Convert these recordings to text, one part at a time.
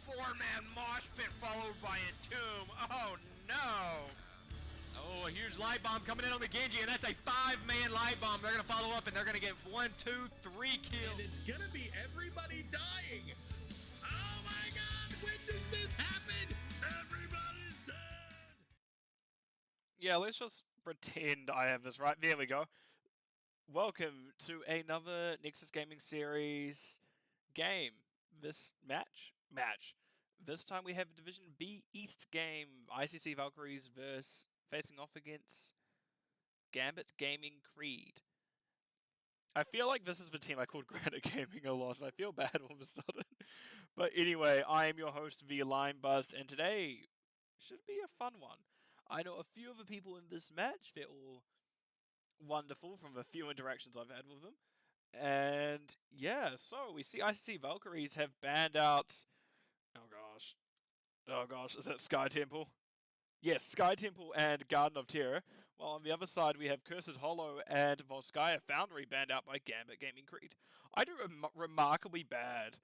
4-man mosh pit followed by a tomb. Oh no! Oh, a huge light bomb coming in on the Genji, and that's a 5-man light bomb. They're gonna follow up, and they're gonna get 1, 2, 3 kills. And it's gonna be everybody dying. Oh my God! When does this happen? Everybody's dead. Yeah, let's just pretend I have this right. There we go. Welcome to another Nexus Gaming Series game. This match. This time we have a Division B East game. ICC Valkyries versus facing off against Gambit Gaming Creed. I feel like this is the team I called Granite Gaming a lot, and I feel bad all of a sudden. But anyway, I am your host, V Line Buzzed, and today should be a fun one. I know a few of the people in this match. They're all wonderful from the few interactions I've had with them. And yeah, so we see ICC Valkyries have banned out... Oh gosh, is that Sky Temple? Yes, Sky Temple and Garden of Terror. While on the other side we have Cursed Hollow and Volskaya Foundry banned out by Gambit Gaming Creed. I do remarkably bad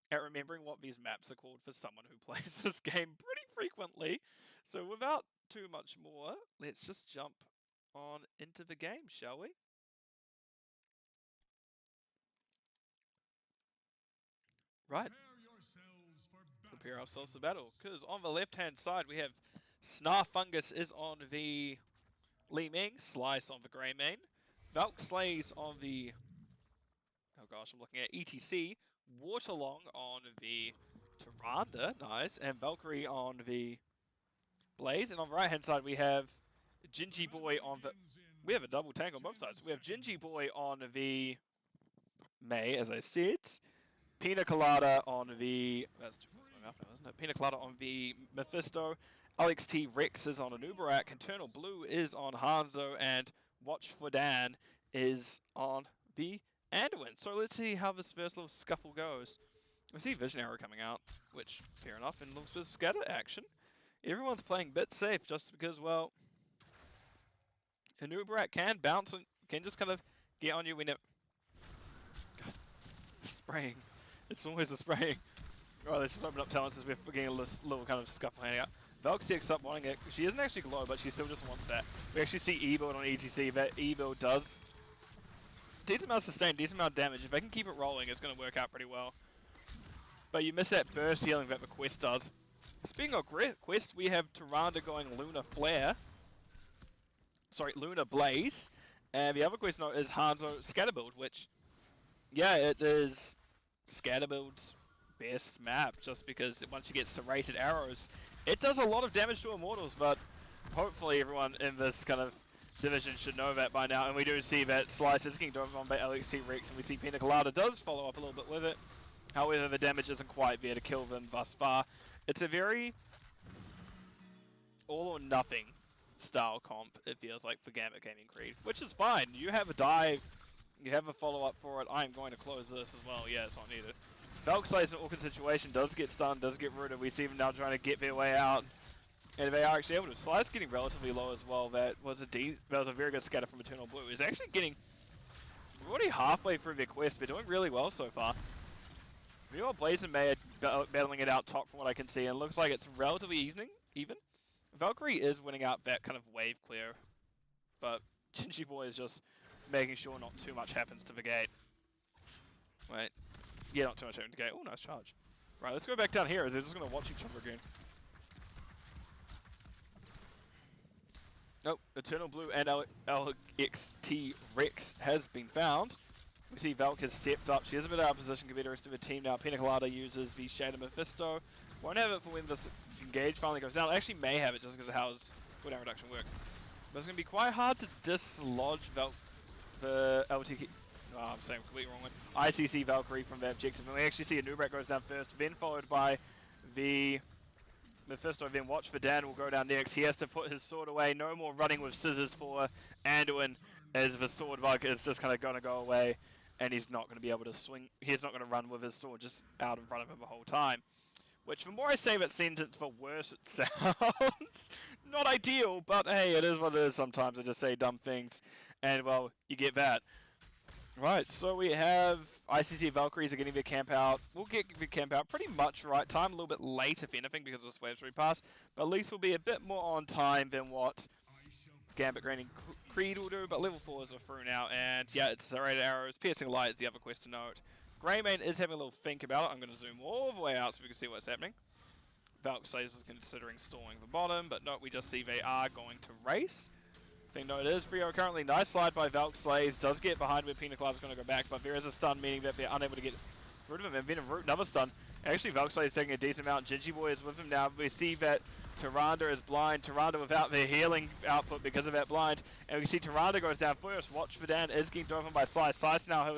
at remembering what these maps are called for someone who plays this game pretty frequently. So without too much more, let's just jump on into the game, shall we? Right. Prepare ourselves for battle. Because on the left-hand side, we have Snar Fungus is on the Li Ming, Slice on the Grey Main, Valk Slays on the... Oh gosh, I'm looking at ETC, Waterlong on the Tyrande, nice, and Valkyrie on the Blaze. And on the right-hand side, we have Gingy Boy on the... We have a double tank on both sides. We have Gingy Boy on the Mei, as I said. Pina Colada on the... That's too close to my mouth now, isn't it? Pina Colada on the Mephisto. Alex T. Rex is on Anubarak. Eternal Blue is on Hanzo. And Watch for Dan is on the Anduin. So let's see how this first little scuffle goes. We see Vision Arrow coming out, which, fair enough, and looks with scatter action. Everyone's playing a bit safe just because, well... Anubarak can bounce and can just kind of get on you when it... God, spraying. It's always a spraying. Alright, let's just open up talents as we're getting a little kind of scuffle handing out. Valk sticks up wanting it. She isn't actually glow, but she still just wants that. We actually see E-build on ETC. That E-build does decent amount of sustain, decent amount of damage. If they can keep it rolling, it's going to work out pretty well. But you miss that burst healing that the quest does. Speaking of quests, we have Tyrande going Lunar Flare. Sorry, Lunar Blaze. And the other quest note is Hanzo Scatterbuild, which, yeah, it is Scatterbuild's best map, just because once you get serrated arrows, it does a lot of damage to Immortals, but hopefully everyone in this kind of division should know that by now. And we do see that Slice is getting dove on by LXT Rex, and we see Pina Colada does follow up a little bit with it. However, the damage isn't quite there to kill them thus far. It's a very all or nothing style comp, it feels like, for Gambit Gaming Creed, which is fine. You have a dive, you have a follow-up for it. I am going to close this as well. Yeah, it's not needed. Valk Slays in an awkward situation, does get stunned, does get rooted. We see them now trying to get their way out, and they are actually able to. Slice getting relatively low as well. That was a very good scatter from Eternal Blue. Is actually getting... We're already halfway through their quest. They're doing really well so far. Meanwhile, Blaze and May are battling it out top from what I can see, and it looks like it's relatively even. Valkyrie is winning out that kind of wave clear, but Gingy Boy is just making sure not too much happens to the gate. Wait. Yeah, not too much happens to the gate. Oh, nice charge. Right, let's go back down here, as they're just going to watch each other again. Nope, Eternal Blue and LXT Rex has been found. We see Valk has stepped up. She is a bit out of position compared to the rest of the team now. Pina Colada uses the Shade of Mephisto. Won't have it for when this engage finally goes down. I actually may have it just because of how his cooldown reduction works. But it's going to be quite hard to dislodge Valk, the LTK. Oh, I'm saying completely wrong one. ICC Valkyrie from the objective. And we actually see Anubarak goes down first, then followed by the Mephisto. Then Watch for Dan will go down next. He has to put his sword away. No more running with scissors for Anduin, as the sword bug is just kind of going to go away. And he's not going to be able to swing. He's not going to run with his sword just out in front of him the whole time. Which, the more I say that sentence, the worse it sounds. Not ideal, but hey, it is what it is sometimes. I just say dumb things, and well, you get that. Right, so we have ICC Valkyries are getting their camp out. We'll get the camp out pretty much right time, a little bit late if anything because of the Swerve 3 pass, but at least we'll be a bit more on time than what Gambit, Green, and Creed will do, but level 4s are through now, and yeah, it's Serrated Arrows, Piercing Light is the other quest to note. Greymane is having a little think about it. I'm going to zoom all the way out so we can see what's happening. Valkyries is considering stalling the bottom, but no, we just see they are going to race. Thing note is, Frio currently, nice slide by Valkyries, does get behind where Pina Colada's going to go back, but there is a stun, meaning that they're unable to get rid of him, and Venom Root, another stun. Actually, Valkyries is taking a decent amount, Gingy Boy is with him now, we see that Tyrande is blind, Tyrande without their healing output because of that blind, and we see Tyrande goes down first, Watch for Dan is getting driven by Slice. Slice now,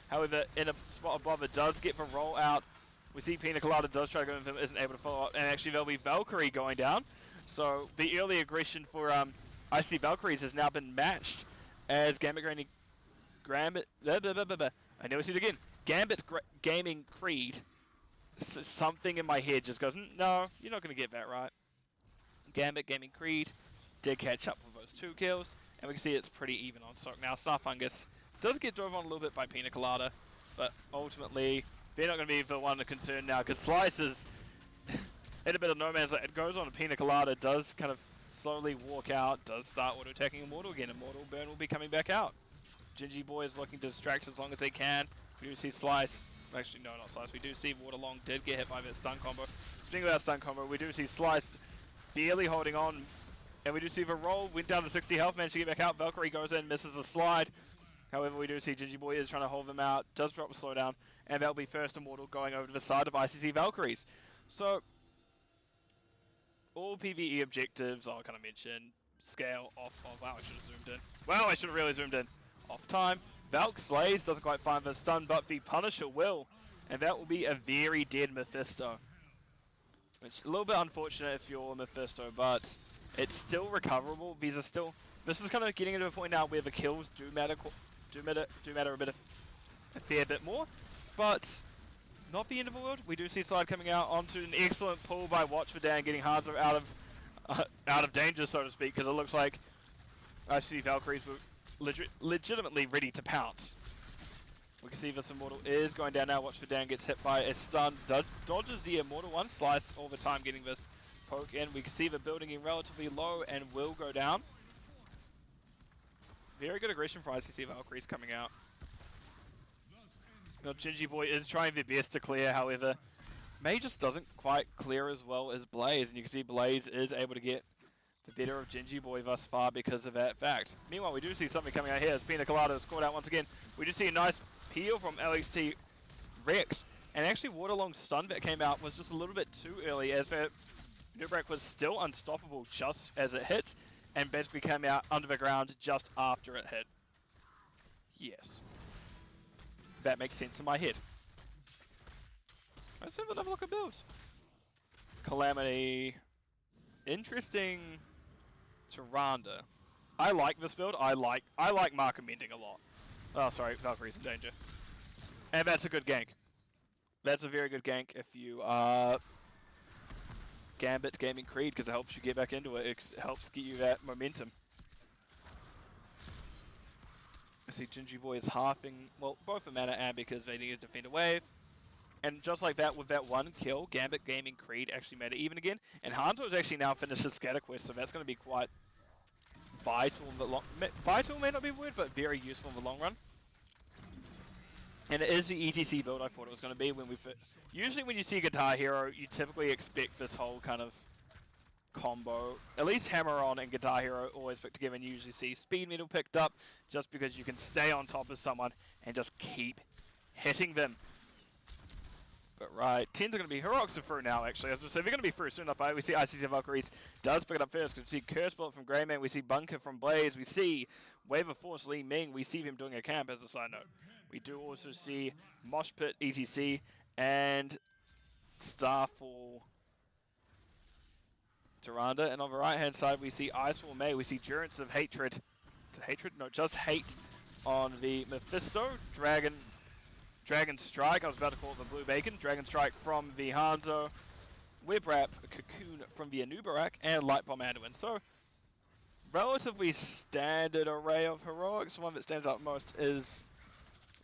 however, in a spot above it, does get the roll out. We see Pina Colada does try to go in with him, isn't able to follow up, and actually there'll be Valkyrie going down, so the early aggression for ICC Valkyries has now been matched as Gambit Gambit. I never see it again. Gambit Gaming Creed. Something in my head just goes, no, you're not going to get that right. Gambit Gaming Creed did catch up with those 2 kills, and we can see it's pretty even on stock now. Starfungus does get drove on a little bit by Pina Colada, but ultimately they're not going to be the one to concern now because Slice is in a bit of no man's land. It goes on to Pina Colada, does kind of slowly walk out, does start auto-attacking Immortal again. Immortal Burn will be coming back out. Gingy Boy is looking to distract as long as they can. We do see Slice, actually no, not Slice, we do see Waterlong did get hit by that stun combo. Speaking of that stun combo, we do see Slice barely holding on, and we do see the roll, went down to 60 health, managed to get back out. Valkyrie goes in, misses a slide. However, we do see Gingy Boy is trying to hold them out, does drop a slowdown, and that'll be first Immortal going over to the side of ICC Valkyries. So, all PvE objectives, I'll kind of mention, scale off. Oh, wow, I should have zoomed in. Wow, I should have really zoomed in. Off time. Valk slays, doesn't quite find the stun, but the Punisher will. And that will be a very dead Mephisto. Which is a little bit unfortunate if you're Mephisto, but it's still recoverable. These are still... This is kind of getting into a point now where the kills do matter a fair bit more. But... not the end of the world. We do see Slide coming out onto an excellent pull by Watch for Dan, getting Hanzo out of danger, so to speak, because it looks like ICC Valkyries were legitimately ready to pounce. We can see this Immortal is going down now. Watch for Dan gets hit by a stun, dodges the Immortal one, Slice all the time getting this poke in. We can see the building in relatively low and will go down. Very good aggression for ICC Valkyries coming out. Well, Gingy Boy is trying their best to clear, however, May just doesn't quite clear as well as Blaze, and you can see Blaze is able to get the better of Gingy Boy thus far because of that fact. Meanwhile, we do see something coming out here as Pina Colada is caught out once again. We do see a nice peel from LXT Rex, and actually Waterlong's stun that came out was just a little bit too early, as that Nubrak was still unstoppable just as it hit, and basically came out under the ground just after it hit. Yes. That makes sense in my head. Let's have another look at builds. Calamity. Interesting. Tyrande. I like this build. I like Mark Mending a lot. Oh, sorry, Valkyrie's in danger. And that's a good gank. That's a very good gank if you are Gambit Gaming Creed, because it helps you get back into it. It helps get you that momentum. I see Gingy Boy is halving, well, both for mana and because they need to defend a wave. And just like that, with that one kill, Gambit Gaming Creed actually made it even again. And Hanzo has actually now finished his scatter quest, so that's going to be quite vital in the long... Vital may not be a word, but very useful in the long run. And it is the ETC build I thought it was going to be when we... Usually when you see Guitar Hero, you typically expect this whole kind of combo. At least Hammer On and Guitar Hero always pick together, and you usually see Speed Metal picked up just because you can stay on top of someone and just keep hitting them. But right, 10s are going to be Heroics are through now, actually. As we said, they're going to be through soon enough. We see ICC Valkyries does pick it up first. We see Curse Bullet from Greymane. We see Bunker from Blaze. We see Wave of Force Li Ming. We see him doing a camp as a side note. We do also see Mosh Pit ETC and Starfall Tyrande. And on the right hand side, we see Icewall May. We see Durance of Hatred. Is it Hatred? No, just Hate on the Mephisto. Dragon Strike, I was about to call it the Blue Bacon. Dragon Strike from the Hanzo. Web Wrap, Cocoon from the Anubarak, and Light Bomb Anduin. So, relatively standard array of heroics. The one that stands out most is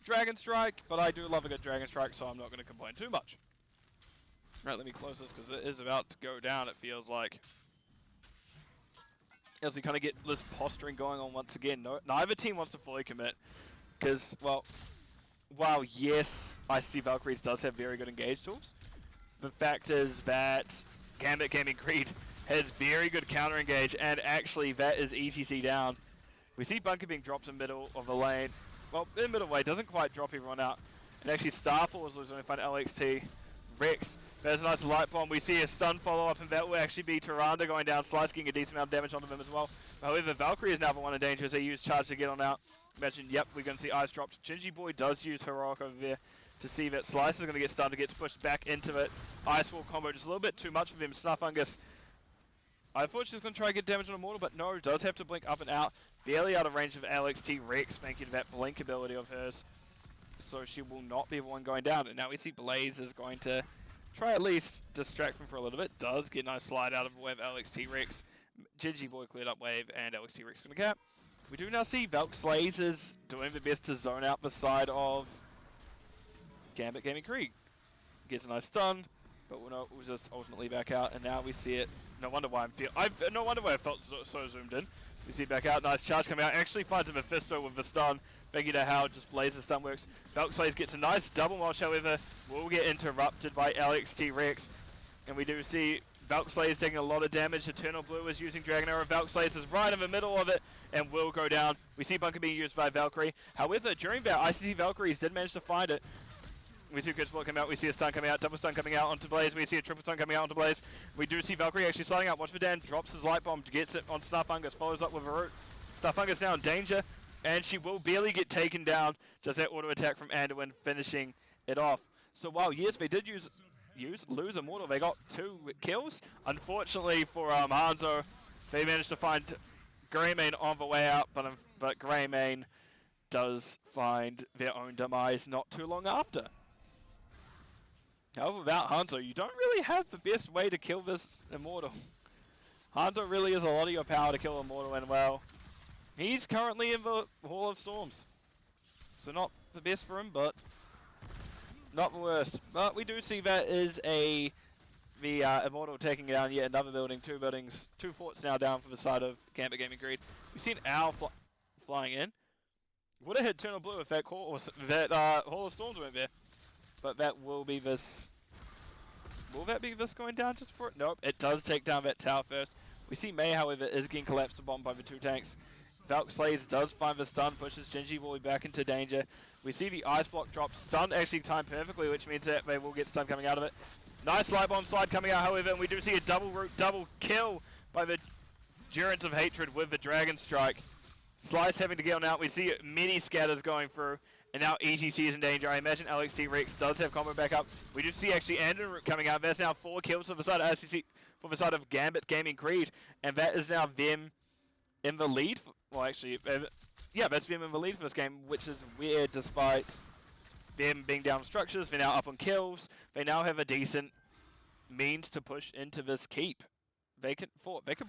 Dragon Strike, but I do love a good Dragon Strike, so I'm not going to complain too much. Alright, let me close this because it is about to go down, it feels like. As we kind of get this posturing going on once again. Neither team wants to fully commit because, well, while yes, ICC Valkyries does have very good engage tools, the fact is that Gambit Gaming Creed has very good counter engage, and actually that is ETC down. We see Bunker being dropped in the middle of the lane. Well, in the middle way, doesn't quite drop everyone out. And actually Starfall is losing, we find LXT. Rex, there's a nice light bomb. We see a stun follow up, and that will actually be Tyrande going down, Slice getting a decent amount of damage onto them as well. However, Valkyrie is now the one in danger as they use charge to get on out. Imagine, yep, we're going to see Ice dropped. Gingy Boy does use Heroic over there to see that Slice is going to get stunned, gets pushed back into it. Ice Wall combo, just a little bit too much for him. Snufungus, I thought she was going to try and get damage on Immortal, but no, does have to blink up and out. Barely out of range of LXT Rex, thank you to that blink ability of hers. So she will not be the one going down. And now we see Blaze is going to try at least distract him for a little bit. Does get a nice slide out of the way of LXT Rex. Gingy Boy cleared up wave, and LXT Rex going to cap. We do now see Valk Slays is doing the best to zone out the side of Gambit Gaming Creed. Gets a nice stun, but we'll just ultimately back out, and now we see it. No wonder why no wonder why I felt so zoomed in. We see it back out, nice charge coming out. Actually finds a Mephisto with the stun. Thank you to how just Blaze's stun works. Valk Slays gets a nice double wash, however, will get interrupted by LXT Rex. And we do see Valk Slays taking a lot of damage. Eternal Blue is using Dragon Arrow. Valk Slays is right in the middle of it and will go down. We see Bunker being used by Valkyrie. However, during that, ICC Valkyries did manage to find it. We see a good spot come out, we see a stun coming out, double stun coming out onto Blaze, we see a triple stun coming out onto Blaze. We do see Valkyrie actually sliding out, watch for Dan, drops his light bomb, gets it on Snufungus, follows up with a root. Snufungus now in danger, and she will barely get taken down, just that auto attack from Anduin finishing it off. So while yes, they did lose Immortal, they got 2 kills. Unfortunately for Hanzo, they managed to find Greymane on the way out, but Greymane does find their own demise not too long after. However, without Hanzo, you don't really have the best way to kill this Immortal. Hanzo really is a lot of your power to kill Immortal, and well, he's currently in the Hall of Storms. So not the best for him, but not the worst. But we do see that is the Immortal taking down yet another building, 2 buildings, 2 forts now down for the side of Gambit Gaming Creed. We've seen Owl flying in. Would have hit Eternal Blue if that Hall of Storms went there. But that will be this. Will that be this going down just for it? Nope, it does take down that tower first. We see Mei, however, is getting collapsed bomb by the 2 tanks. Valk Slays does find the stun, pushes Gingy Boy back into danger. We see the ice block drop. Stun actually timed perfectly, which means that they will get stun coming out of it. Nice light bomb slide coming out, however, and we do see a double kill by the Durance of Hatred with the Dragon Strike. Slice having to get on out. We see many scatters going through. And now ETC is in danger. I imagine LXT Rex does have combo back up. We do see actually Andrew coming out. That's now 4 kills for the side of ICC, for the side of Gambit Gaming Creed. And that is now them in the lead. Well, actually, yeah, that's them in the lead for this game, which is weird despite them being down structures. They're now up on kills. They now have a decent means to push into this keep. They can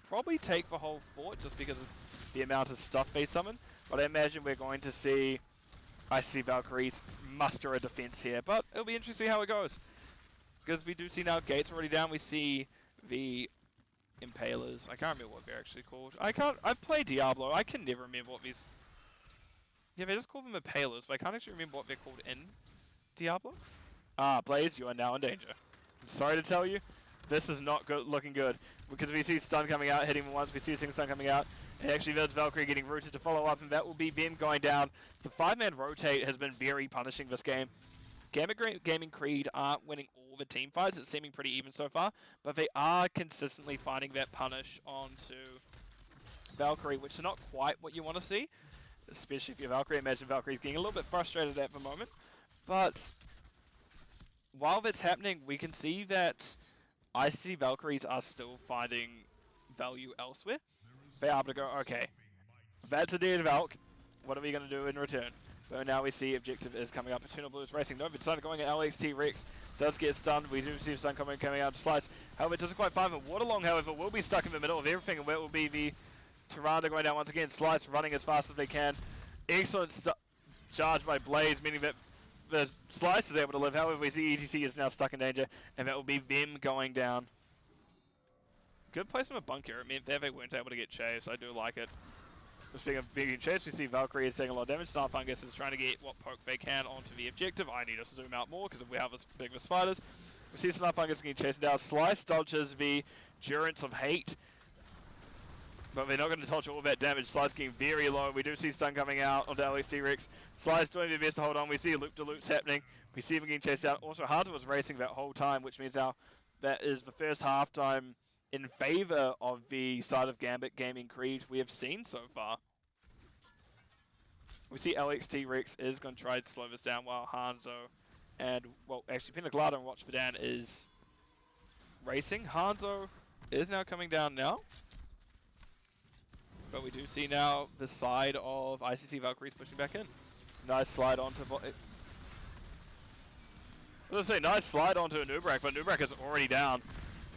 probably take the whole fort just because of the amount of stuff they summon. But I imagine we're going to see ICC Valkyries muster a defense here, but it'll be interesting how it goes. Because we do see now gates already down. We see the Impalers. I can't remember what they're actually called. I've played Diablo. I can never remember what these. Yeah, they just call them Impalers, but I can't actually remember what they're called in Diablo. Blaze, you are now in danger. I'm sorry to tell you, this is not looking good. Because we see stun coming out, hitting him once. We see a single stun coming out. And actually, there's Valkyrie getting rooted to follow up, and that will be them going down. The 5-man rotate has been very punishing this game. Gambit Gaming Creed aren't winning all the team fights. It's seeming pretty even so far, but they are consistently finding that punish onto Valkyrie, which is not quite what you want to see, especially if you're Valkyrie. Imagine Valkyrie's getting a little bit frustrated at the moment. But while that's happening, we can see that ICC Valkyries are still finding value elsewhere. They are able to go, okay, that's a dead Valk. What are we going to do in return? But now we see objective is coming up. Eternal Blue is racing. No, it's started going at LXT Rex. Does get stunned. We do see stun coming out to Slice. However, it doesn't quite find him. Waterlong, however, will be stuck in the middle of everything, and where will be the Tyrande going down once again. Slice running as fast as they can. Excellent charged by Blaze, meaning that the Slice is able to live. However, we see ETC is now stuck in danger, and that will be them going down. Good placement of bunker. It meant that they weren't able to get chased. I do like it. Speaking of being chased, we see Valkyries taking a lot of damage. Starfungus is trying to get what poke they can onto the objective. I need to zoom out more because we have as big of spiders. We see Starfungus getting chased down. Slice dodges the Durance of Hate, but they're not going to touch all of that damage. Slice getting very low. We do see stun coming out onto LXT Rex. Slice doing their best to hold on. We see loop-to-loops happening. We see them getting chased down. Also, Hunter was racing that whole time, which means now that is the first halftime in favor of the side of Gambit Gaming Creed we have seen so far. We see LXT Rex is going to try to slow this down while Hanzo and, well, actually Pinacolada and Watch for Dan is racing. Hanzo is now coming down now. But we do see now the side of ICC Valkyries pushing back in. Nice slide onto... I was going to say, nice slide onto a Nubrak, but Nubrak is already down.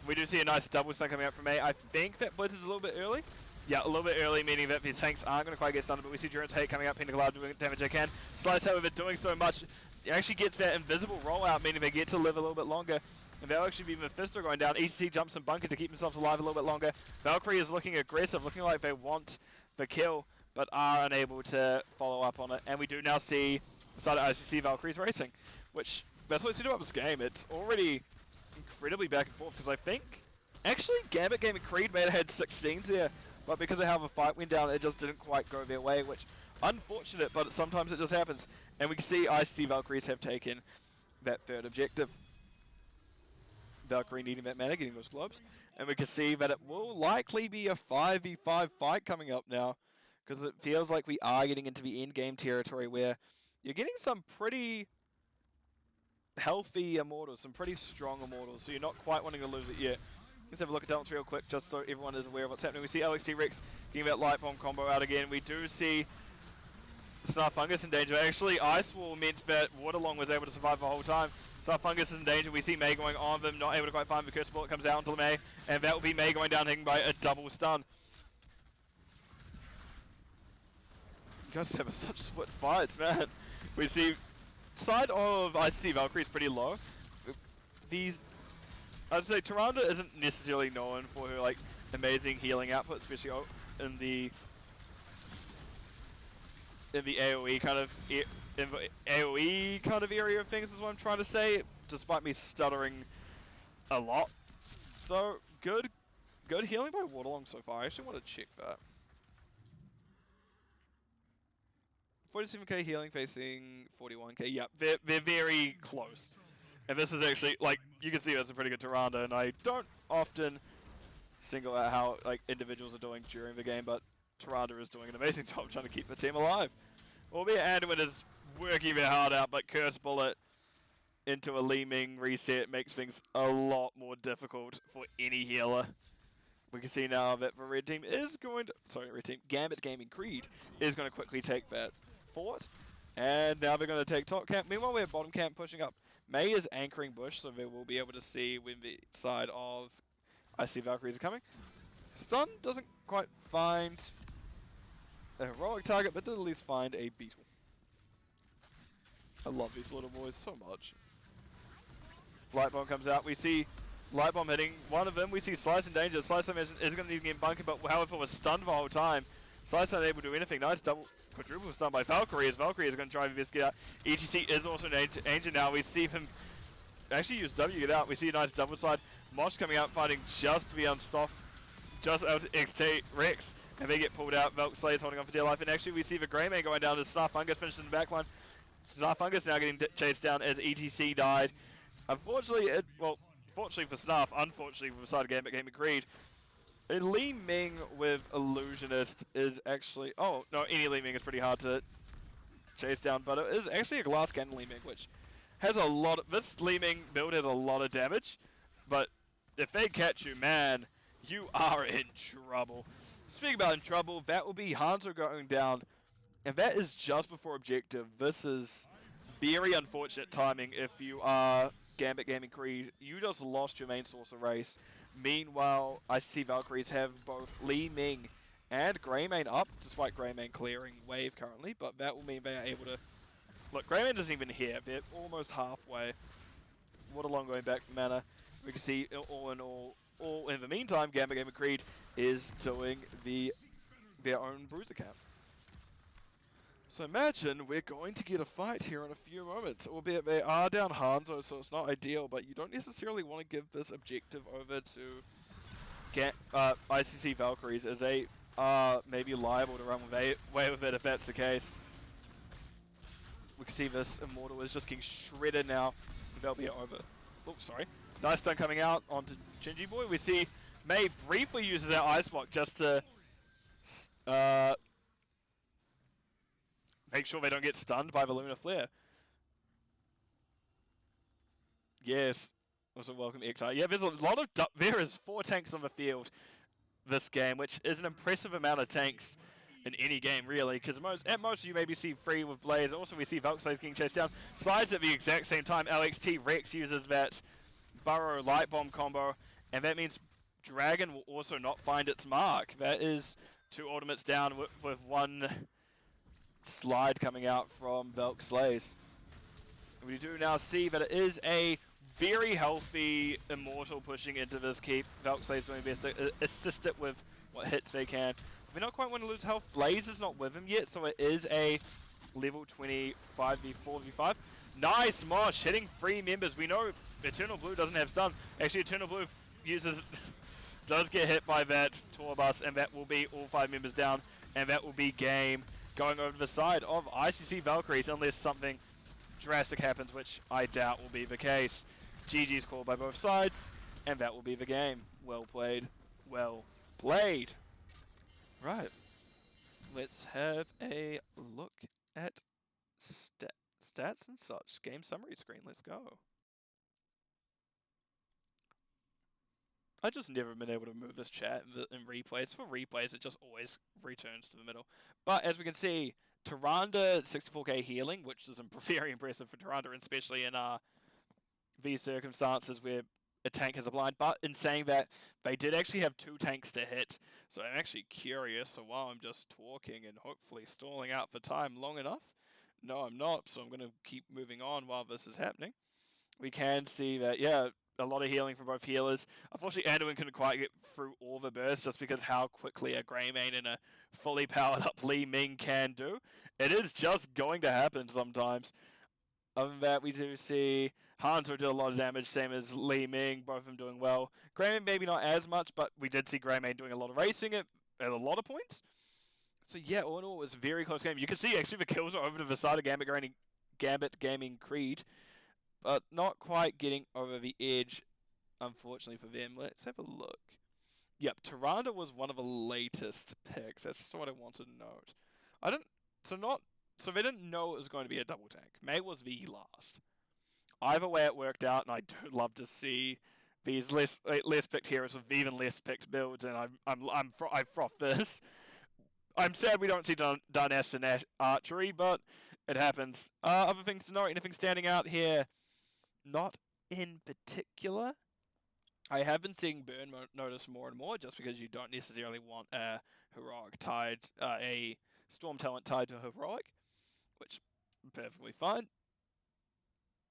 We do see a nice double stun coming out from A. I think that Blitz is a little bit early. Yeah, a little bit early, meaning that the tanks aren't going to quite get stunned, but we see Durance Hate coming up, Pinacolada doing damage they can. Slice, however, doing so much, it actually gets that invisible rollout, meaning they get to live a little bit longer. And that'll actually be Mephisto going down. ECC jumps in bunker to keep themselves alive a little bit longer. Valkyrie is looking aggressive, looking like they want the kill, but are unable to follow up on it. And we do now see the side of ICC Valkyries racing, which, that's what we see about this game. It's already incredibly back and forth, because I think, actually, Gambit Gaming Creed may have had 16s here, but because of how the fight went down, it just didn't quite go their way, which, unfortunate, but sometimes it just happens. And we can see ICC Valkyries have taken that third objective. Valkyrie needing that mana, getting those globes. And we can see that it will likely be a 5v5 fight coming up now, because it feels like we are getting into the end-game territory where you're getting some pretty healthy Immortals, some pretty strong Immortals, so you're not quite wanting to lose it yet. Let's have a look at Talents real quick, just so everyone is aware of what's happening. We see LXT Rex getting that Light Bomb combo out again. We do see Starfungus in danger. Actually, Ice Wall meant that Waterlong was able to survive the whole time. Starfungus is in danger. We see Mei going on them, not able to quite find the Curse Bullet comes out onto Mei, and that will be Mei going down, hitting by a double stun. You guys have such split fights, man. We see side of ICC Valkyrie is pretty low. I'd say Tyrande isn't necessarily known for her like amazing healing output, especially in the AoE kind of AoE kind of area of things is what I'm trying to say, despite me stuttering a lot. So good healing by Waterlong so far. I actually want to check that. 47k healing facing 41k. Yep, they're very close. And this is actually, like, you can see that's a pretty good Tyrande, and I don't often single out how, like, individuals are doing during the game, but Tyrande is doing an amazing job trying to keep the team alive. Albeit Anduin is working their heart out, but Curse Bullet into a Li Ming reset makes things a lot more difficult for any healer. We can see now that the red team is going to, Gambit Gaming Creed is going to quickly take that fort. And now they're going to take top camp. Meanwhile, we have bottom camp pushing up. Mei is anchoring bush, so they will be able to see when the side of IC Valkyries are coming. Stun doesn't quite find a heroic target, but did at least find a beetle. I love these little boys so much. Light Bomb comes out. We see Light Bomb hitting one of them. We see Slice in danger. Slice is going to need to get bunker, but however was stunned the whole time. Slice unable to do anything. Nice quadruple stun by Valkyrie, as Valkyrie is going to try to get out. ETC is also in danger now. We see him actually use W to get out. We see a nice double slide. Mosh coming out fighting just to be unstopped. Just out to XT Rex. And they get pulled out. Valk Slayer's holding on for dear life. And actually we see the Greymane going down as Starfungus finishes in the backline. Starfungus now getting chased down as ETC died. Unfortunately, fortunately for Snarf, unfortunately for the side of Gambit Gaming Creed, Li Ming with Illusionist is actually... Oh, no, any Li Ming is pretty hard to chase down, but it is actually a glass cannon Li Ming, which has a lot of... This Li Ming build has a lot of damage, but if they catch you, man, you are in trouble. Speaking about in trouble, that will be Hanzo going down, and that is just before objective. This is very unfortunate timing if you are Gambit Gaming Creed. You just lost your main source of race. Meanwhile, ICC Valkyries have both Li Ming and Greymane up, despite Greymane clearing wave currently, but that will mean they are able to Look, Greyman isn't even here. They're almost halfway. What a long going back for mana. We can see all in the meantime, Gambit Gamer Creed is doing their own bruiser camp. So imagine we're going to get a fight here in a few moments, albeit they are down Hanzo, so it's not ideal, but you don't necessarily want to give this objective over to ICC Valkyries, as they are maybe liable to run away with it if that's the case. We can see this Immortal is just getting shredded now. They'll be over. Oh, sorry. Nice stun coming out onto Gingy Boy. We see May briefly uses that Ice Block just to make sure they don't get stunned by the Lunar Flare. Yes. Also welcome Ektar. Yeah, there's a lot of... There is 4 tanks on the field this game, which is an impressive amount of tanks in any game, really, because at most you maybe see 3 with Blaze. Also, we see Valkyries getting chased down. Slides at the exact same time. LXT Rex uses that Burrow Light Bomb combo, and that means Dragon will also not find its mark. That is 2 ultimates down with 1 slide coming out from Valk Slays. We do now see that it is a very healthy Immortal pushing into this keep. Valk Slays doing best to assist it with what hits they can. We don't quite want to lose health. Blaze is not with him yet, so it is a level 25 v 4v5. Nice Mosh hitting 3 members. We know Eternal Blue doesn't have stun. Actually, Eternal Blue does get hit by that tour bus, and that will be all 5 members down, and that will be game going over to the side of ICC Valkyries, unless something drastic happens, which I doubt will be the case. GG's called by both sides, and that will be the game. Well played. Well played. Right. Let's have a look at stats and such. Game summary screen. Let's go. I just never been able to move this chat in replays. For replays, it just always returns to the middle. But as we can see, Tyrande 64k healing, which is very impressive for Tyrande, especially in these circumstances where a tank has a blind. But in saying that, they did actually have 2 tanks to hit. So I'm actually curious. So while I'm just talking and hopefully stalling out for time long enough, no, I'm not. So I'm going to keep moving on while this is happening. We can see that, yeah, a lot of healing from both healers. Unfortunately, Anduin couldn't quite get through all the bursts just because how quickly a Greymane and a fully powered up Li Ming can do. It is just going to happen sometimes. Other than that, we do see Hanzo did a lot of damage, same as Li Ming, both of them doing well. Greymane maybe not as much, but we did see Greymane doing a lot of racing at a lot of points. So yeah, all in all, it was a very close game. You can see actually the kills are over to the side of Gambit Gaming Creed, but not quite getting over the edge, unfortunately for them. Let's have a look. Yep, Tyrande was one of the latest picks. That's just what I wanted to note. So they didn't know it was going to be a double tank. May was the last. Either way, it worked out, and I do love to see these less picked heroes with even less picked builds, and I froth this. I'm sad we don't see Darness and Archery, but it happens. Other things to note, anything standing out here? Not in particular. I have been seeing Burn notice more and more, just because you don't necessarily want a heroic tied, a Storm talent tied to a heroic, which perfectly fine.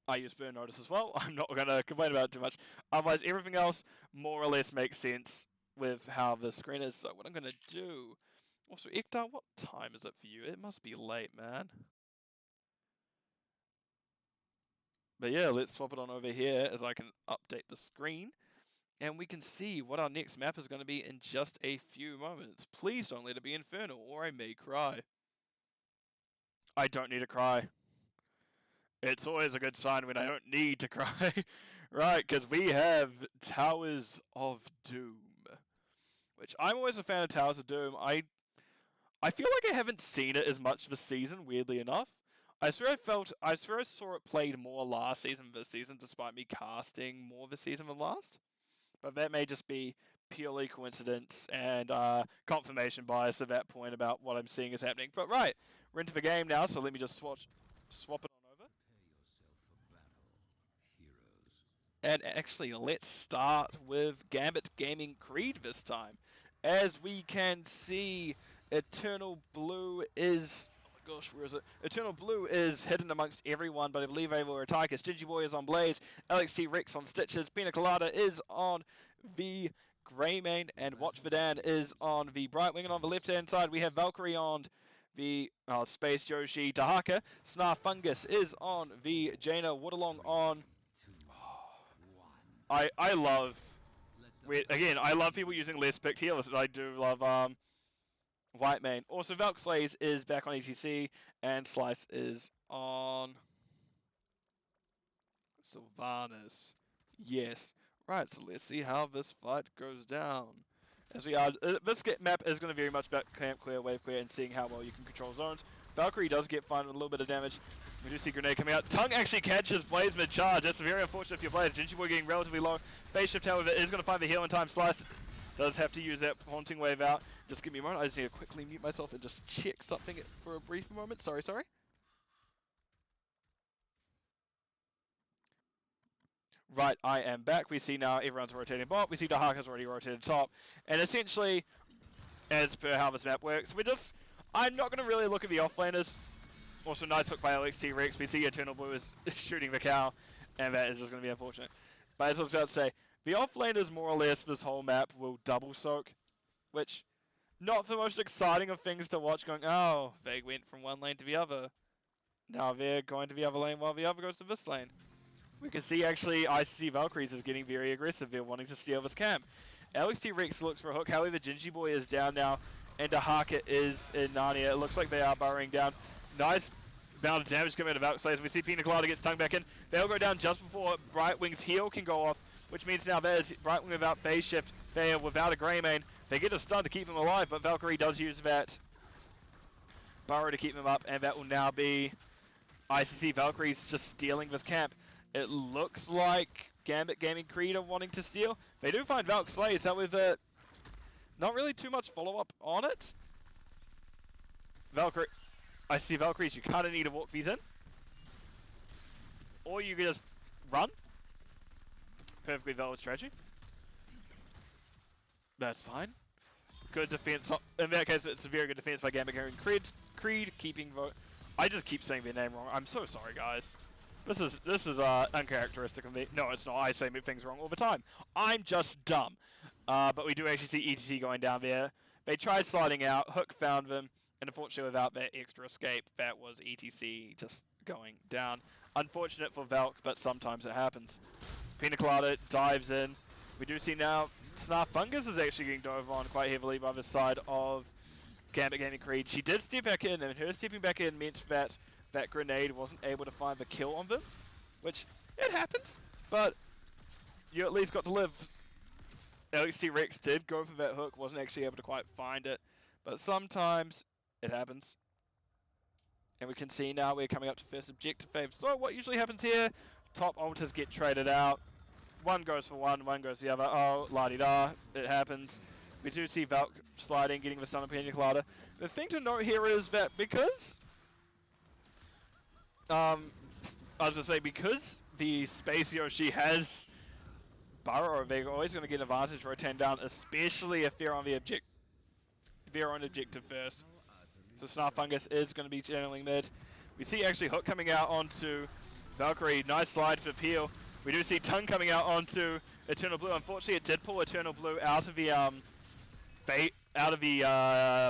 I use Burn notice as well. I'm not going to complain about it too much. Otherwise, everything else more or less makes sense with how the screen is. So what I'm going to do... Also, Ektar, what time is it for you? It must be late, man. But yeah, let's swap it on over here as I can update the screen. And we can see what our next map is going to be in just a few moments. Please don't let it be Infernal, or I may cry. I don't need to cry. It's always a good sign when I don't need to cry. Right, because we have Towers of Doom. Which, I'm always a fan of Towers of Doom. I feel like I haven't seen it as much this season, weirdly enough. I swear I saw it played more last season than this season, despite me casting more this season than last. But that may just be purely coincidence and confirmation bias at that point about what I'm seeing is happening. But right, we're into the game now, so let me just swap it on over. And actually, let's start with Gambit Gaming Creed this time. As we can see, Eternal Blue is... gosh, where is it? Eternal Blue is hidden amongst everyone, but I believe able to attack us. Gingy Boy is on Blaze. LXT Rex on Stitches. Pina Colada is on the Greymane, and Watch for Dan is on the Brightwing. And on the left-hand side, we have Valkyrie on the Space Yoshi. Dahaka. Snar Fungus is on the Jaina. Woodalong on... I love... Again, I love people using less picked healers, and I do love Whitemane. Also, Valkyries is back on ETC, and Slice is on Sylvanas. Yes. Right, so let's see how this fight goes down. As we are, this map is going to very much about camp clear, wave clear, and seeing how well you can control zones. Valkyrie does get fined with a little bit of damage. We do see Grenade coming out. Tongue actually catches Blaze mid-charge. That's very unfortunate for your Blaze. Gingy Boy getting relatively low. Phase Shift, however, is going to find the heal in time. Slice does have to use that Haunting Wave out. Just give me a moment. I just need to quickly mute myself and just check something for a brief moment. Sorry. Right, I am back. We see now everyone's rotating bot. We see Dahaka's already rotated top. And essentially, as per how this map works, I'm not going to really look at the offlaners. Also, nice hook by LXT Rex. We see Eternal Blue is shooting the cow, and that is just going to be unfortunate. But as I was about to say, the offlaners more or less this whole map will double soak, which, not the most exciting of things to watch going, oh, they went from one lane to the other. Now they're going to the other lane while the other goes to this lane. We can see actually ICC Valkyries is getting very aggressive. They're wanting to steal this camp. LXT Rex looks for a hook. However, Gingy Boy is down now, and Dahaka is in Narnia. It looks like they are burrowing down. Nice amount of damage coming out of Valkyries. We see Pina Colada gets tongue back in. They'll go down just before Brightwing's heal can go off, which means now there's Brightwing without phase shift. They are without a Greymane. They get a stun to keep him alive, but Valkyrie does use that burrow to keep him up, and that will now be ICC Valkyries just stealing this camp. It looks like Gambit Gaming Creed are wanting to steal. They do find Valk Slays, however, not really too much follow-up on it. Valkyrie, I see Valkyries, you kind of need to walk these in. Or you can just run. Perfectly valid strategy. That's fine. Good defense. In that case, it's a very good defense by Gambit Gaming Creed keeping vote. I just keep saying their name wrong. I'm so sorry, guys. This is uncharacteristic of me. No, it's not. I say things wrong all the time. I'm just dumb. But we do actually see ETC going down there. They tried sliding out. Hook found them. And unfortunately, without that extra escape, that was ETC just going down. Unfortunate for Valk, but sometimes it happens. Pina Colada dives in. We do see now Snar Fungus is actually getting dove on quite heavily by the side of Gambit Gaming Creed. She did step back in, and her stepping back in meant that that grenade wasn't able to find the kill on them, which, it happens, but you at least got to live. LXT Rex did go for that hook, wasn't actually able to quite find it, but sometimes it happens. And we can see now we're coming up to first objective phase. So what usually happens here, top alters get traded out. One goes for one goes the other. Oh, la-di-da, it happens. We do see Valk sliding, getting the stun of Pina Colada. The thing to note here is that because I was going to say, because the Space Yoshi has Burrow, they're always going to get advantage rotating down, especially if they're on the objective first. So Snar Fungus is going to be channeling mid. We see actually Hook coming out onto Valkyrie. Nice slide for Peel. We do see Tongue coming out onto Eternal Blue. Unfortunately, it did pull Eternal Blue out of the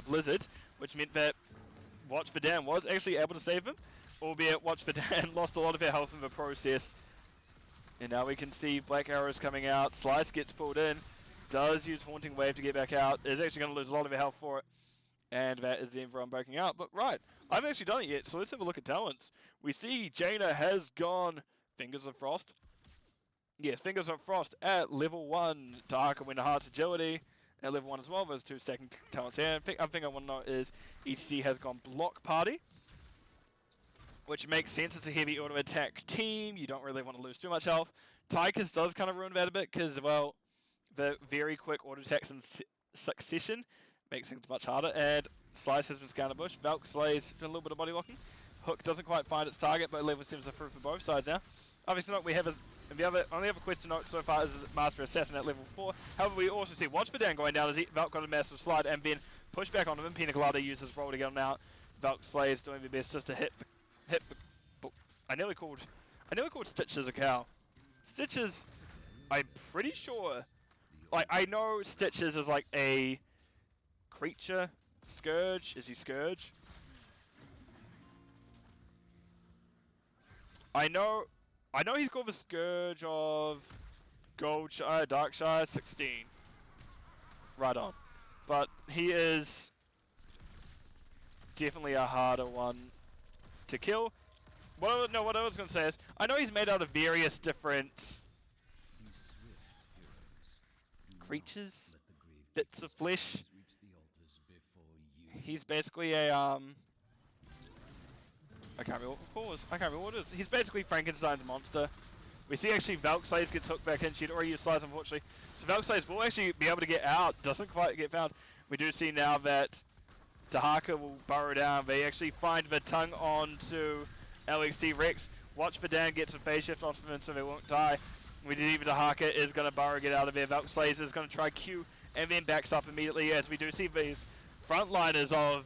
Blizzard, which meant that Watch for Dan was actually able to save him. Albeit Watch for Dan lost a lot of her health in the process. And now we can see Black Arrows coming out. Slice gets pulled in. Does use Haunting Wave to get back out. Is actually going to lose a lot of her health for it. And that is the everyone breaking out. But right, I haven't actually done it yet, so let's have a look at talents. We see Jaina has gone Fingers of Frost. Yes, Fingers of Frost at level 1. Dahaka Winter Heart's Agility at level 1 as well. Those two stacking talents here. I think I want to know is ETC has gone Block Party, which makes sense. It's a heavy auto attack team. You don't really want to lose too much health. Tychus does kind of ruin that a bit because, well, the very quick auto attacks in succession makes things much harder. And Slice has been scouting bush. Valk slays doing a little bit of body locking. Hook doesn't quite find its target, but level 7 are through for both sides now. Obviously, not we have only other quest to note so far is Master Assassin at level 4. However, we also see Watch for Dan going down as Valk got a massive slide and then push back onto him. Pina Colada uses roll to get him out. Valkyries doing their best just to hit the. I nearly called Stitches a cow. Stitches, I'm pretty sure. Like, I know Stitches is like a creature. Scourge? Is he Scourge? I know he's called the Scourge of Goldshire, Darkshire 16. Right on. But he is definitely a harder one to kill. What I was going to say is, I know he's made out of various different creatures, bits of flesh. He's basically a I can't remember what it is. He's basically Frankenstein's monster. We see actually Valkyries gets hooked back in. She'd already used slides, unfortunately. So Valkyries will actually be able to get out. Doesn't quite get found. We do see now that Dahaka will burrow down. They actually find the tongue onto LXT Rex. Watch for Dan get some phase shift off of him so they won't die. We see Dahaka is going to burrow, get out of there. Valkyries is going to try Q and then backs up immediately as we do see these frontliners of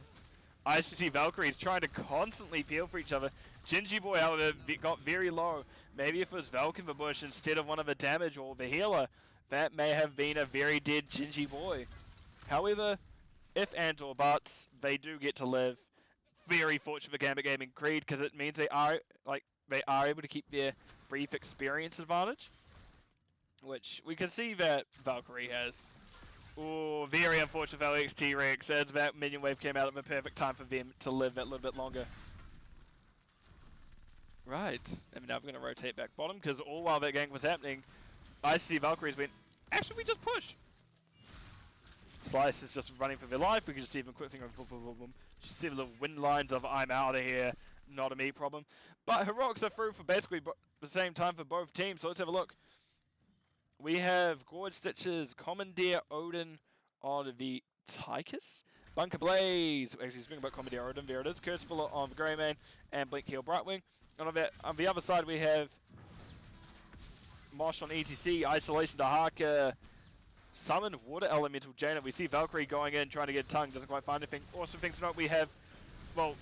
ICC Valkyries trying to constantly peel for each other. Gingy Boy, however, got very low. Maybe if it was Valk in the bush instead of one of the damage or the healer, that may have been a very dead Gingy Boy. However, if and or buts, they do get to live. Very fortunate for Gambit Gaming Creed because it means they are able to keep their brief experience advantage, which we can see that Valkyrie has. Ooh, very unfortunate for LXT Rex as that minion wave came out at the perfect time for them to live that little bit longer. Right, and now we're going to rotate back bottom because all while that gank was happening, ICC Valkyries went, actually we just push. Slice is just running for their life. We can just see them quickly going boom, boom, boom, boom. Just see the little wind lines of I'm out of here, not a me problem. But Heroics are through for basically the same time for both teams, so let's have a look. We have Gorge Stitches, Commandeer Odin on the Tychus, Bunker Blaze, actually speaking about Commandeer Odin, there it is, Curse Bullet on the Greymane, and Blink Heel Brightwing. And on the other side we have Mosh on ETC, Isolation Dahaka, Summoned Water Elemental Jaina. We see Valkyrie going in, trying to get tongue, doesn't quite find anything. Awesome thing to note, we have, well,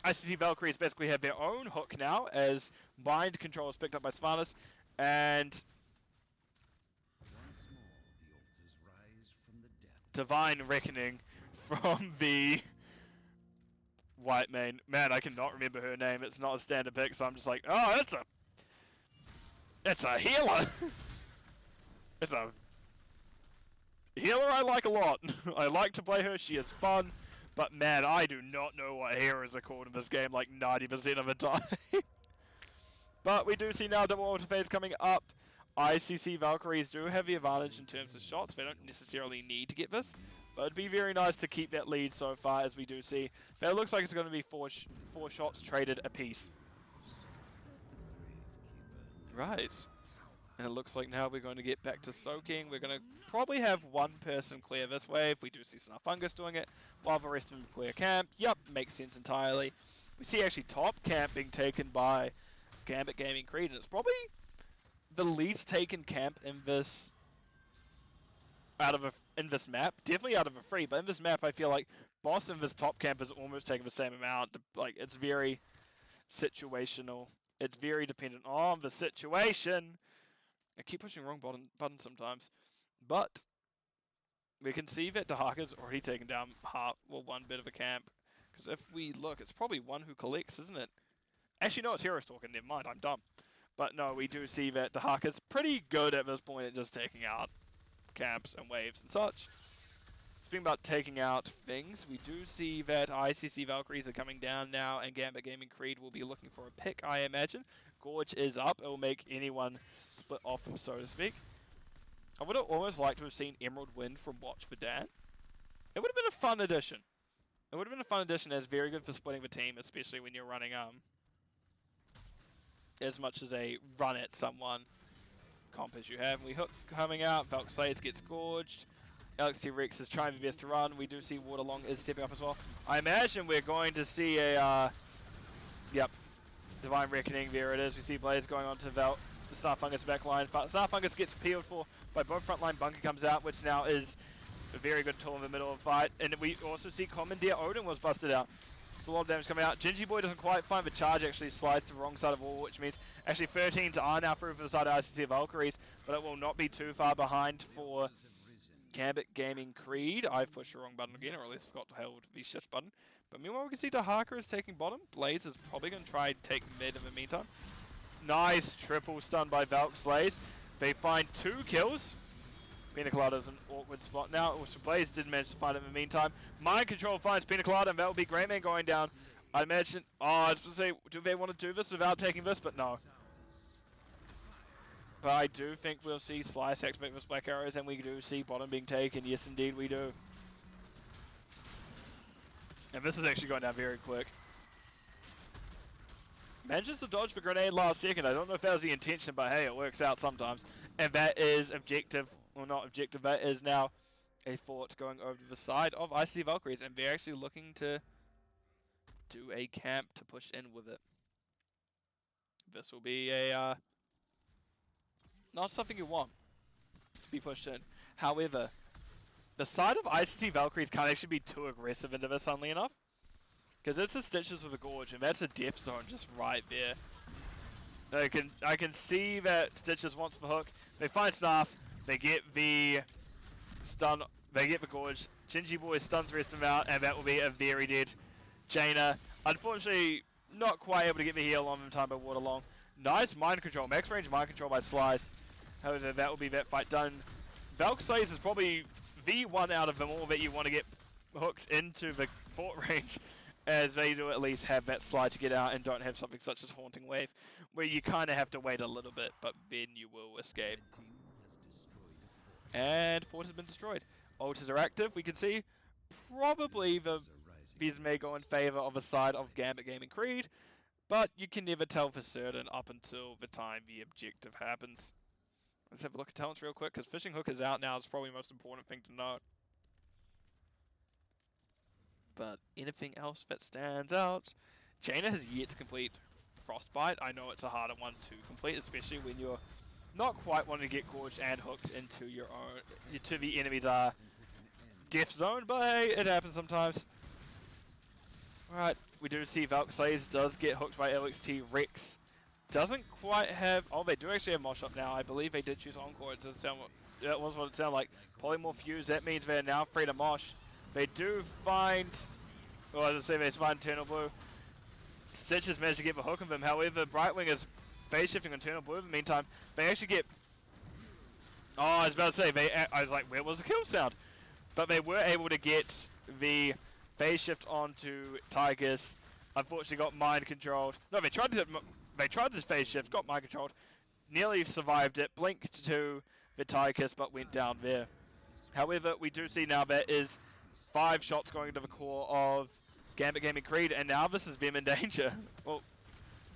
ICC Valkyries basically have their own hook now, as Mind Control is picked up by Svanus, and Divine Reckoning from the White Mane. Man, I cannot remember her name. It's not a standard pick, so I'm just like, oh, it's a healer. It's a healer I like a lot. I like to play her. She is fun. But man, I do not know what heroes are called in this game like 90% of the time. But we do see now double ulti phase coming up. ICC Valkyries do have the advantage in terms of shots. They don't necessarily need to get this. But it'd be very nice to keep that lead so far, as we do see. But it looks like it's going to be four shots traded apiece. Right. And it looks like now we're going to get back to soaking. We're going to probably have one person clear this wave. We do see Snarfungus doing it, while the rest of them clear camp. Yep, makes sense entirely. We see actually top camp being taken by Gambit Gaming Creed, and it's probably the least taken camp in this map. Definitely out of a free, but in this map I feel like boss in this top camp is almost taking the same amount. Like, it's very situational. It's very dependent on the situation. I keep pushing the wrong button sometimes. But we can see that Dahaka's already taken down one bit of a camp. Because if we look, it's probably one who collects, isn't it? Actually, no, it's Hero Stalker. Never mind, I'm dumb. But no, we do see that Dahaka's pretty good at this point at just taking out camps and waves and such. Speaking about taking out things, we do see that ICC Valkyries are coming down now, and Gambit Gaming Creed will be looking for a pick, I imagine. Gorge is up. It will make anyone split off him, so to speak. I would have almost liked to have seen Emerald Wind from Watch for Dan. It would have been a fun addition. It would have been a fun addition, as very good for splitting the team, especially when you're running as much as a run at someone comp as you have. And we hook coming out. Valkyries gets gorged. LXT Rex is trying his best to run. We do see Waterlong is stepping up as well. I imagine we're going to see a Divine Reckoning. There it is. We see Blaze going on to the Starfungus backline. But Starfungus gets peeled for by both frontline. Bunker comes out, which now is a very good tool in the middle of the fight. And we also see Commandeer Odin was busted out. There's a lot of damage coming out. Gingy Boy doesn't quite find the charge, actually slides to the wrong side of the wall, which means actually 13s are now through for the side of ICC Valkyries, but it will not be too far behind for Gambit Gaming Creed. I've pushed the wrong button again, or at least forgot to hold the shift button. But meanwhile, we can see Dahaka is taking bottom. Blaze is probably going to try and take mid in the meantime. Nice triple stun by Valk Slays. They find 2 kills. Pina Colada's an awkward spot now. Also, Blaze did manage to find it in the meantime. Mind Control finds Pina Colada, and that will be Great Man going down. I imagine. Oh, I was going to say, do they want to do this without taking this? But no. But I do think we'll see Slice activate with Black Arrows, and we do see bottom being taken. Yes, indeed, we do. And this is actually going down very quick. Manages to dodge the grenade last second. I don't know if that was the intention, but hey, it works out sometimes. And that is objective. Well, not objective, that is now a fort going over to the side of ICC Valkyries, and they're actually looking to do a camp to push in with it. This will be a, not something you want to be pushed in. However, the side of ICC Valkyries can't actually be too aggressive into this, funnily enough. Because it's the Stitches with a Gorge, and that's a death zone just right there. I can see that Stitches wants the hook. They find Snarf. They get the stun. They get the Gorge. Gingy Boy stuns the rest of them out, and that will be a very dead Jaina. Unfortunately, not quite able to get the heal on in time by Waterlong. Nice mind control. Max range mind control by Slice. However, that will be that fight done. Valk Slays is probably the one out of them all that you want to get hooked into the fort range, as they do at least have that slide to get out and don't have something such as Haunting Wave, where you kind of have to wait a little bit, but then you will escape. And fort has been destroyed. Altars are active. We can see probably these may go in favor of a side of Gambit Gaming Creed, but you can never tell for certain up until the time the objective happens. Let's have a look at talents real quick, because Fishing Hook is out now. It's probably the most important thing to note. But anything else that stands out? Jaina has yet to complete Frostbite. I know it's a harder one to complete, especially when you're not quite wanting to get gorged and hooked into your own, to the enemy's death zone, but hey, it happens sometimes. Alright, we do see Valk Slays does get hooked by LXT Rex. Doesn't quite have, oh, they do actually have Mosh up now. I believe they did choose Encore. It does sound, that was what it sounded like. Polymorph Fuse, that means they're now free to Mosh. They do find, well, I was going to say they find Eternal Blue. Stitches managed to get the hook of him. However, Brightwing is phase shifting on Eternal Blue in the meantime. They actually get, oh, I was about to say, I was like, where was the kill sound? But they were able to get the phase shift onto Tychus. Unfortunately got mind controlled. No, they tried to phase shift, got mind controlled. Nearly survived it, blinked to the Tychus, but went down there. However, we do see now that is 5 shots going into the core of Gambit Gaming Creed, and now this is them in danger. Well,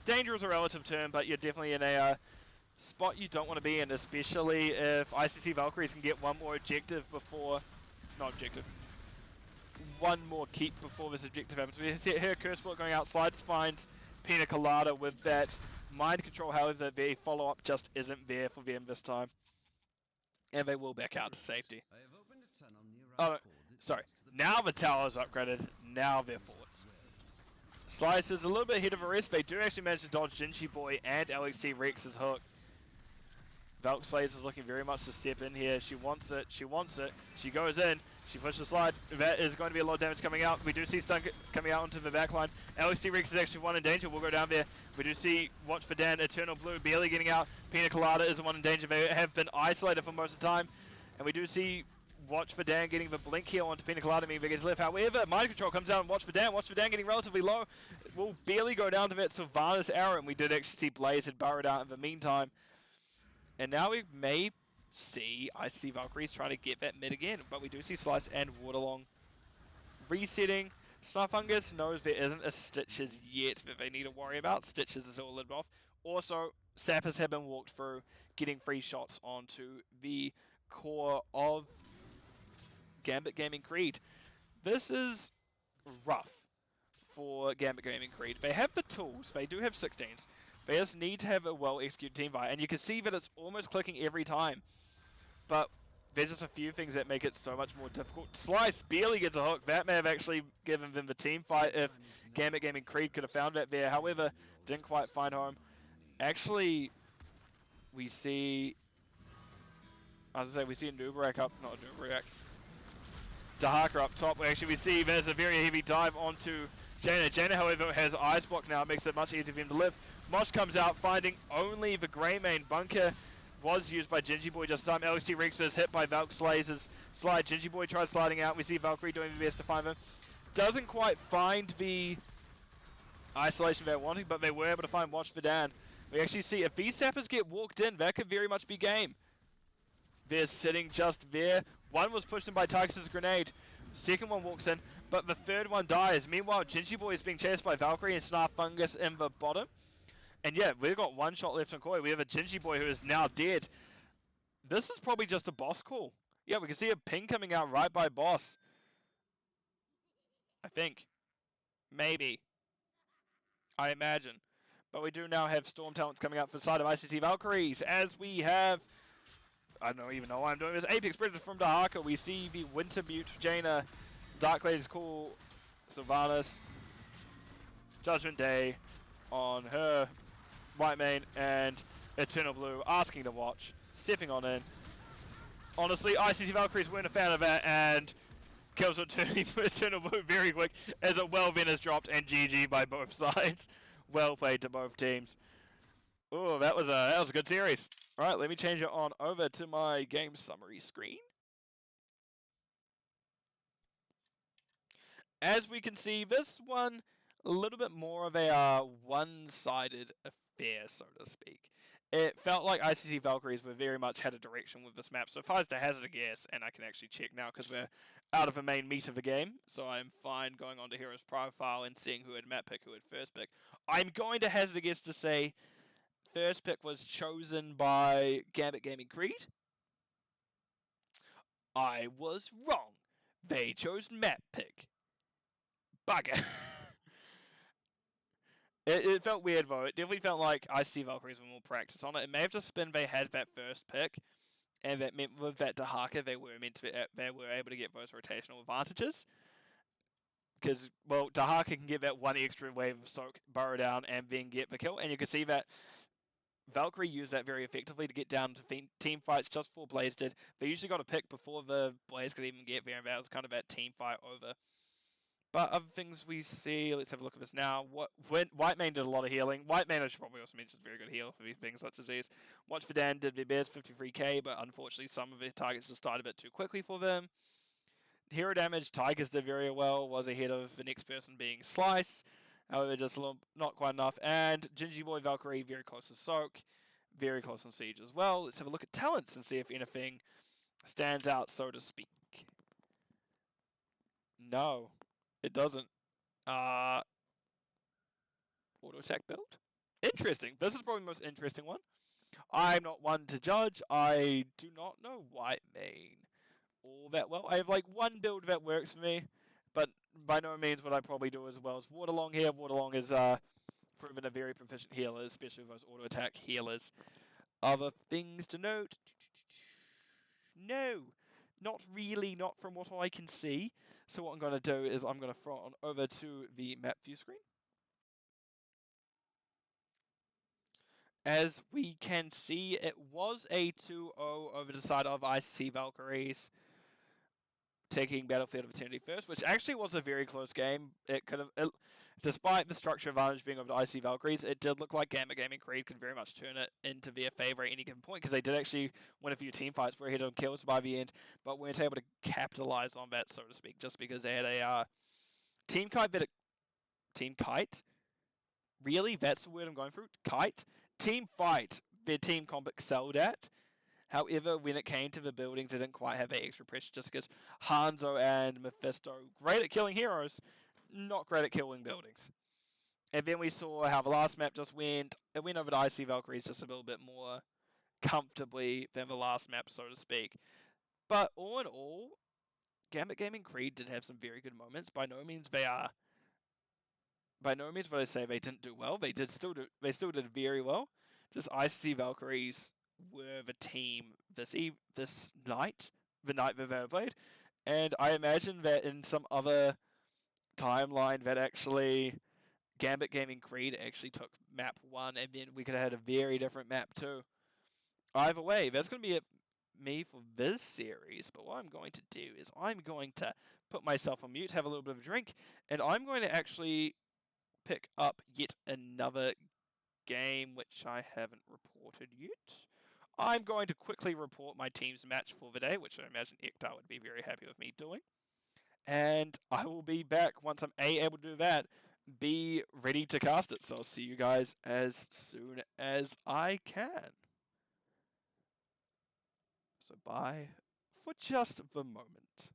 danger is a relative term, but you're definitely in a spot you don't want to be in, especially if ICC Valkyries can get one more objective before, not objective, one more keep before this objective happens. We see here Curse Bullet going out, Slides finds Pina Colada with that mind control. However, the follow-up just isn't there for them this time, and they will back out to safety. Oh, no, sorry. Now the tower's upgraded. Now they're forwards. Slice is a little bit ahead of the rest. They do actually manage to dodge Gingy Boy and LXT Rex's hook. Valk Slays is looking very much to step in here. She wants it. She wants it. She goes in. She pushes the slide. That is going to be a lot of damage coming out. We do see stun coming out onto the backline. LXT Rex is actually one in danger. We'll go down there. We do see Watch for Dan, Eternal Blue barely getting out. Pina Colada is the one in danger. They have been isolated for most of the time. And we do see Watch for Dan getting the blink here onto Pina Colada, meaning gets left. However, mind control comes down. Watch for Dan. Watch for Dan getting relatively low. Will barely go down to that Sylvanas arrow, and we did actually see Blaze had burrowed out in the meantime. And now we may see ICC Valkyries trying to get that mid again, but we do see Slice and Waterlong resetting. Snuffungus knows there isn't a Stitches yet that they need to worry about. Stitches is all lived off. Also, Sappers have been walked through, getting free shots onto the core of Gambit Gaming Creed. This is rough for Gambit Gaming Creed. They have the tools. They do have 16s. They just need to have a well-executed team fight, and you can see that it's almost clicking every time. But there's just a few things that make it so much more difficult. Slice barely gets a hook. That may have actually given them the team fight if Gambit Gaming Creed could have found that there. However, didn't quite find home. Actually, we see... I was going to say, we see Nubarak up... Not Nubarak. Dahaka up top. Actually, we see there's a very heavy dive onto Jaina. Jaina, however, has Ice Block now. It makes it much easier for him to live. Mosh comes out, finding only the Grey Main bunker. Was used by Gingy Boy just in time. LXT Rex is hit by Valk Slayer's slide. Gingy Boy tries sliding out. We see Valkyrie doing the best to find him. Doesn't quite find the isolation they're wanting, but they were able to find Watch for Dan. We actually see if these sappers get walked in, that could very much be game. They're sitting just there. One was pushed in by Tychus' grenade. Second one walks in, but the third one dies. Meanwhile, Gingy Boy is being chased by Valkyrie and Snarf Fungus in the bottom. And yeah, we've got one shot left on Koi. We have a Gingy Boy who is now dead. This is probably just a boss call. Yeah, we can see a ping coming out right by boss. I think. Maybe. I imagine. But we do now have Storm Talents coming out for the side of ICC Valkyries. As we have... I don't even know why I'm doing this. Apex Predator from Dahaka. We see the Winter Mute, Jaina, Dark Lady's Call, Sylvanas, Judgment Day on her White Main, and Eternal Blue asking to watch, stepping on in. Honestly, ICC Valkyries weren't a fan of that, and kills Eternal Blue very quick as a well-ven is dropped, and GG by both sides. Well played to both teams. Oh, that was a good series. All right, let me change it on over to my game summary screen. As we can see, this one a little bit more of a one-sided affair, so to speak. It felt like ICC Valkyries were very much had a direction with this map. So if I was to hazard a guess, and I can actually check now because we're out of the main meat of the game, so I'm fine going on to Hero's profile and seeing who had map pick, who had first pick. I'm going to hazard a guess to say first pick was chosen by Gambit Gaming Creed. I was wrong. They chose map pick. Bugger. It felt weird though. It definitely felt like ICC Valkyries were more practice on it. It may have just been they had that first pick, and that meant with that Dahaka they were able to get those rotational advantages. Because well, Dahaka can get that one extra wave of soak, burrow down, and then get the kill. And you can see that Valkyrie used that very effectively to get down to team fights just before Blaze did. They usually got a pick before the Blaze could even get there, and that was kind of that team fight over. But other things we see, let's have a look at this now. White Main did a lot of healing. White Main, I should probably also mention, is a very good healer for things such as these. Watch for Dan did their best, 53k, but unfortunately some of their targets just died a bit too quickly for them. Hero damage, Tigers did very well, was ahead of the next person being Slice. However, just a little, not quite enough. And Gingy Boy Valkyrie, very close to Soak, very close on Siege as well. Let's have a look at talents and see if anything stands out, so to speak. No. It doesn't. Auto attack build? Interesting. This is probably the most interesting one. I'm not one to judge. I do not know White Main all that well. I have like one build that works for me, but by no means would I probably do as well as Waterlong here. Waterlong is proven a very proficient healer, especially with those auto attack healers. Other things to note? No. Not really, not from what I can see. So what I'm going to do is I'm going to throw on over to the map view screen. As we can see, it was a 2-0 over the side of ICC Valkyries, taking Battlefield of Eternity first, which actually was a very close game. It could have, despite the structure advantage being over the ICC Valkyries, it did look like Gambit Gaming Creed could very much turn it into their favour at any given point, because they did actually win a few team fights, were ahead on kills by the end, but weren't able to capitalise on that, so to speak, just because they had a team kite? Really? That's the word I'm going through? Kite? Team fight, their team comp excelled at. However, when it came to the buildings, they didn't quite have that extra pressure, just because Hanzo and Mephisto, great at killing heroes, not great at killing buildings. And then we saw how the last map just went. It went over to IC Valkyries just a little bit more comfortably than the last map, so to speak. But all in all, Gambit Gaming Creed did have some very good moments. By no means would I say they didn't do well. They still did very well. Just IC Valkyries were the team this night the night they've ever played. And I imagine that in some other timeline that actually Gambit Gaming Creed actually took map 1 and then we could have had a very different map 2. Either way, that's going to be it me for this series, but what I'm going to do is I'm going to put myself on mute, have a little bit of a drink, and I'm going to actually pick up yet another game which I haven't reported yet. I'm going to quickly report my team's match for the day, which I imagine Ektar would be very happy with me doing. And I will be back once I'm able to do that, be ready to cast it. So I'll see you guys as soon as I can. So bye for just the moment.